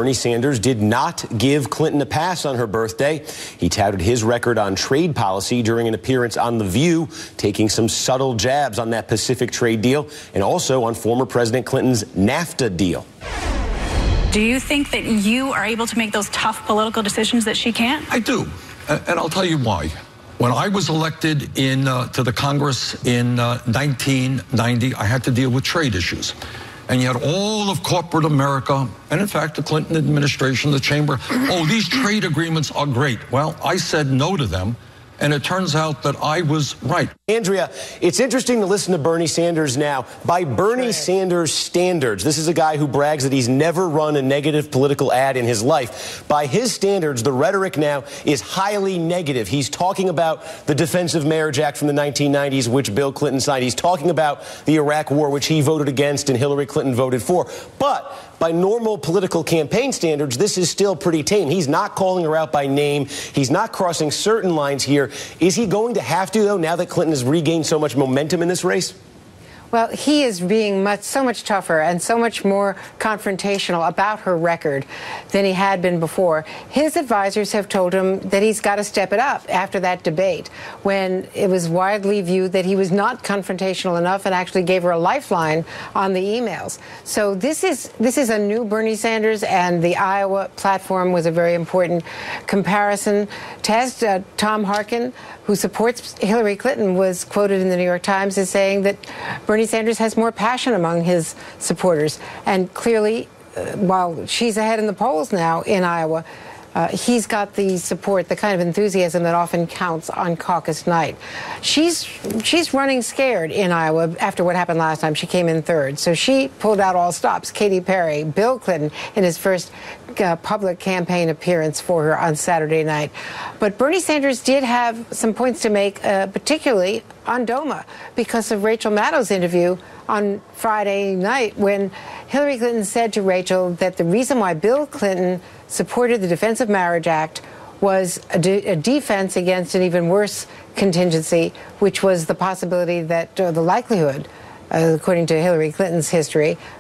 Bernie Sanders did not give Clinton a pass on her birthday. He touted his record on trade policy during an appearance on The View, taking some subtle jabs on that Pacific trade deal and also on former President Clinton's NAFTA deal. Do you think that you are able to make those tough political decisions that she can't? I do, and I'll tell you why. When I was elected to the Congress in 1990, I had to deal with trade issues. And you had all of corporate America, and in fact, the Clinton administration, the chamber, oh, these trade agreements are great. Well, I said no to them, and it turns out that I was right. Andrea, it's interesting to listen to Bernie Sanders now. By Bernie Sanders standards, this is a guy who brags that he's never run a negative political ad in his life. By his standards, the rhetoric now is highly negative. He's talking about the Defensive Marriage Act from the 1990s, which Bill Clinton signed. He's talking about the Iraq War, which he voted against and Hillary Clinton voted for. But by normal political campaign standards, this is still pretty tame. He's not calling her out by name. He's not crossing certain lines here. Is he going to have to, though, now that Clinton has regained so much momentum in this race? Well, he is being so much tougher and so much more confrontational about her record than he had been before. His advisors have told him that he's got to step it up after that debate, when it was widely viewed that he was not confrontational enough and actually gave her a lifeline on the emails. So this is a new Bernie Sanders, and the Iowa platform was a very important comparison test. Tom Harkin, who supports Hillary Clinton, was quoted in the New York Times as saying that Bernie Sanders has more passion among his supporters. And clearly, while she's ahead in the polls now in Iowa, he's got the support, the kind of enthusiasm that often counts on caucus night. She's running scared in Iowa after what happened last time. She came in third. So she pulled out all stops. Katy Perry, Bill Clinton in his first public campaign appearance for her on Saturday night. But Bernie Sanders did have some points to make, particularly on DOMA, because of Rachel Maddow's interview on Friday night, when Hillary Clinton said to Rachel that the reason why Bill Clinton supported the Defensive Marriage Act was a defense against an even worse contingency, which was the possibility that, the likelihood, according to Hillary Clinton's history,